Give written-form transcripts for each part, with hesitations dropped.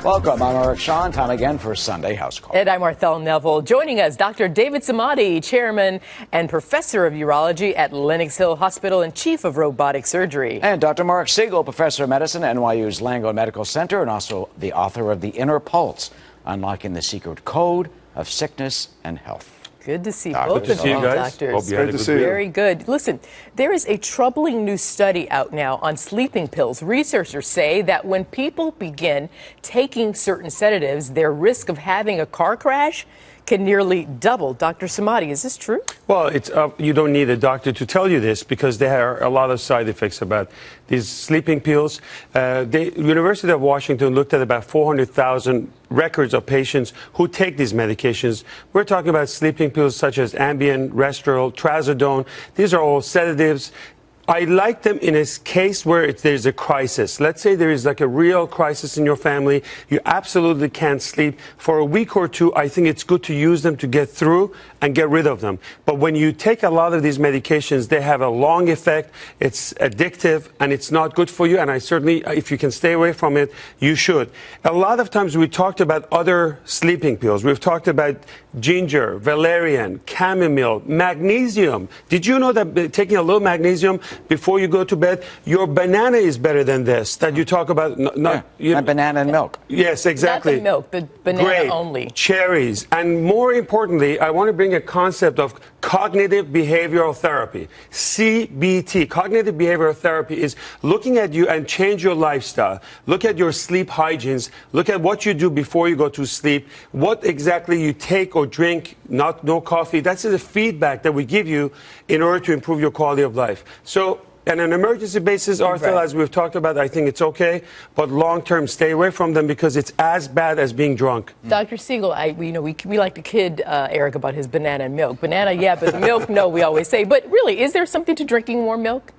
Welcome. I'm Eric Shawn. Time again for Sunday House Call. And I'm Arthel Neville. Joining us, Dr. David Samadi, Chairman and Professor of Urology at Lenox Hill Hospital and Chief of Robotic Surgery. And Dr. Mark Siegel, Professor of Medicine at NYU's Langone Medical Center and also the author of The Inner Pulse, Unlocking the Secret Code of Sickness and Health. Good to see both of you, doctors. Good to see you. Very good. Listen, there is a troubling new study out now on sleeping pills. Researchers say that when people begin taking certain sedatives, their risk of having a car crash can nearly double. Dr. Samadi, is this true? Well, you don't need a doctor to tell you this because there are a lot of side effects about these sleeping pills. The University of Washington looked at about 400,000 records of patients who take these medications. We're talking about sleeping pills such as Ambien, Restoril, Trazodone. These are all sedatives. I like them in a case where there's a crisis. Let's say there is like a real crisis in your family. You absolutely can't sleep. For a week or two, I think it's good to use them to get through and get rid of them. But when you take a lot of these medications, they have a long effect. It's addictive and it's not good for you. And I certainly, if you can stay away from it, you should. A lot of times we talked about other sleeping pills. We've talked about ginger, valerian, chamomile, magnesium. Did you know that taking a little magnesium before you go to bed, your banana is better than this, that you talk about? Banana and milk. Yes, exactly. Not the milk, the banana Grape, only. Cherries. And more importantly, I want to bring a concept of cognitive behavioral therapy, CBT. Cognitive behavioral therapy is looking at you and change your lifestyle. Look at your sleep hygienes. Look at what you do before you go to sleep, what exactly you take or drink, no coffee. That's the feedback that we give you in order to improve your quality of life. So on an emergency basis, Arthur, as we've talked about, I think it's okay. But long-term, stay away from them because it's as bad as being drunk. Dr. Siegel, we like to kid Eric about his banana and milk. Banana, yeah, but milk, no, we always say. But really, is there something to drinking more milk?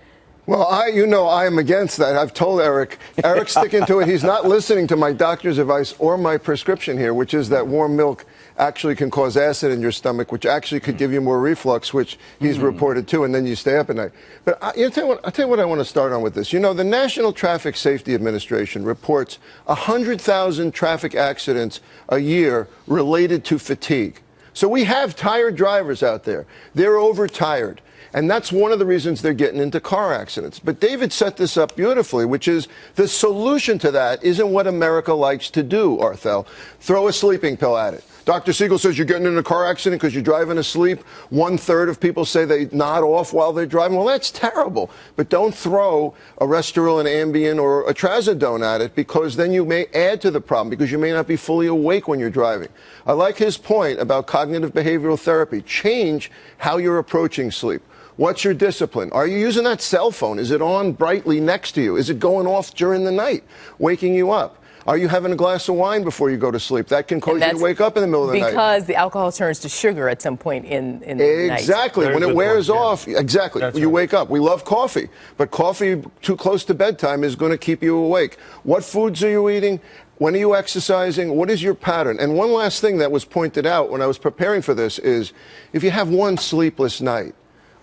Well, I am against that. I've told Eric's sticking to it. He's not listening to my doctor's advice or my prescription here, which is that warm milk actually can cause acid in your stomach, which actually could give you more reflux, which he's reported too, and then you stay up at night. But I'll tell you what I want to start on with this. You know, the National Traffic Safety Administration reports 100,000 traffic accidents a year related to fatigue. So we have tired drivers out there. They're overtired. And that's one of the reasons they're getting into car accidents. But David set this up beautifully, which is the solution to that isn't what America likes to do, Arthel. Throw a sleeping pill at it. Dr. Siegel says you're getting in a car accident because you're driving asleep. 1/3 of people say they nod off while they're driving. Well, that's terrible. But don't throw a Restoril, an Ambien, or a Trazodone at it because then you may add to the problem because you may not be fully awake when you're driving. I like his point about cognitive behavioral therapy. Change how you're approaching sleep. What's your discipline? Are you using that cell phone? Is it on brightly next to you? Is it going off during the night, waking you up? Are you having a glass of wine before you go to sleep? That can cause you to wake up in the middle of the night. Because the alcohol turns to sugar at some point in the night. Exactly. When it wears off, exactly, you wake up. We love coffee, but coffee too close to bedtime is going to keep you awake. What foods are you eating? When are you exercising? What is your pattern? And one last thing that was pointed out when I was preparing for this is if you have one sleepless night,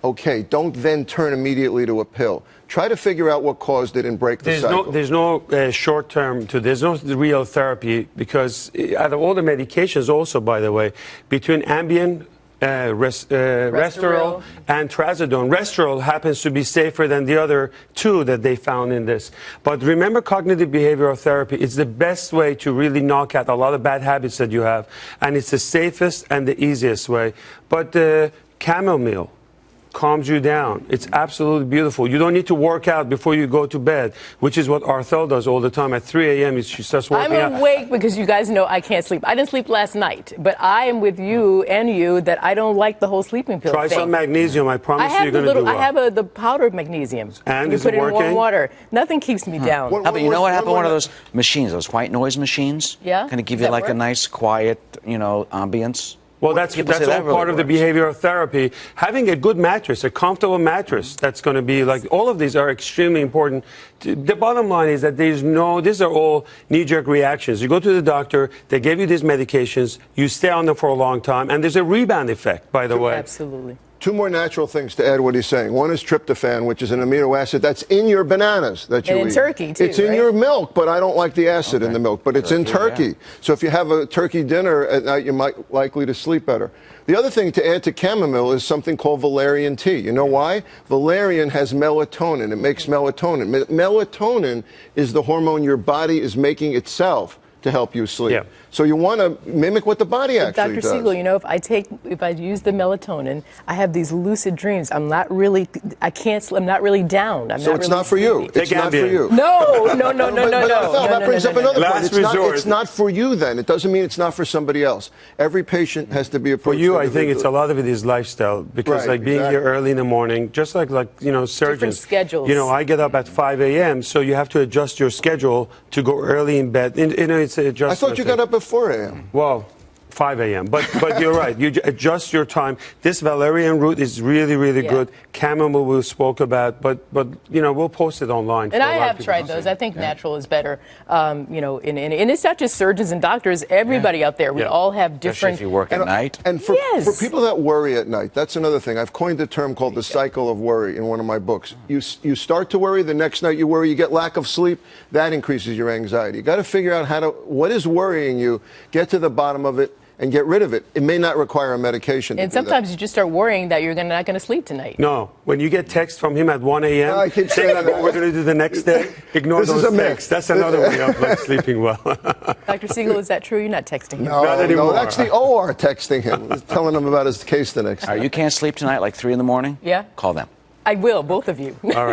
okay, don't then turn immediately to a pill. Try to figure out what caused it and break the cycle. There's no short term to this. There's no real therapy because out of all the medications also, by the way, between Ambien, Restoril and Trazodone. Restoril happens to be safer than the other two that they found in this. But remember, cognitive behavioral therapy is the best way to really knock out a lot of bad habits that you have. And it's the safest and the easiest way. But chamomile calms you down. It's absolutely beautiful. You don't need to work out before you go to bed, which is what Arthel does all the time. At 3 a.m. she starts working out. I'm awake because you guys know I can't sleep. I didn't sleep last night, but I am with you and you that I don't like the whole sleeping pill Try thing. some magnesium. I promise you're going to do well. I have the powdered magnesium. And you is put it it in working? warm water. Nothing keeps me down. How about, you know what happened? One of those machines, those white noise machines? Yeah. Kind of give you like a nice, quiet, ambience. Well, that's all part of the behavioral therapy. Having a good mattress, a comfortable mattress, that's going to be like, all of these are extremely important. The bottom line is that these are all knee-jerk reactions. You go to the doctor, they give you these medications, you stay on them for a long time, and there's a rebound effect, by the way. Absolutely. two more natural things to add to what he's saying. One is tryptophan, which is an amino acid that's in your bananas that you eat. And in turkey, too, It's in right? your milk, but I don't like the acid in the milk. But it's in turkey. Yeah. So if you have a turkey dinner at night, you might likely to sleep better. The other thing to add to chamomile is something called valerian tea. You know why? Valerian has melatonin. It makes melatonin. Melatonin is the hormone your body is making itself to help you sleep. Yeah. So you want to mimic what the body actually Dr. does. Siegel, you know, if I use the melatonin, I have these lucid dreams. I'm not really down. So it's not for you. It's not for you. No. That brings up another point. Last resort. It's not for you then. It doesn't mean it's not for somebody else. Every patient has to be approached. For you, I think it's a lot of it is lifestyle because, Right, like being exactly. here early in the morning, just like surgeons. schedules. You know, I get up at 5 a.m., so you have to adjust your schedule to go early in bed. It's an adjustment. I thought you got up at 4 a.m. Well, 5 a.m. But you're right. You adjust your time. This valerian root is really, really good. Chamomile we spoke about, but we'll post it online. And I have tried those. I think natural is better. And it's not just surgeons and doctors. Everybody out there, we all have different. Especially if you work at night. And for people that worry at night, that's another thing. I've coined a term called the cycle of worry in one of my books. You start to worry, the next night you worry, you get lack of sleep, that increases your anxiety. You got to figure out what is worrying you, get to the bottom of it, and get rid of it. It may not require a medication. And sometimes you just start worrying that you're not going to sleep tonight. No, when you get text from him at 1 a.m., I keep saying what we're going to do the next day, ignore This is those a myth. texts. That's another way of sleeping well. Dr. Siegel, is that true? You're not texting him? Not anymore. No, that's the OR texting him, telling him about his case the next day. You can't sleep tonight like 3 in the morning? Yeah. Call them. I will, both of you. All right.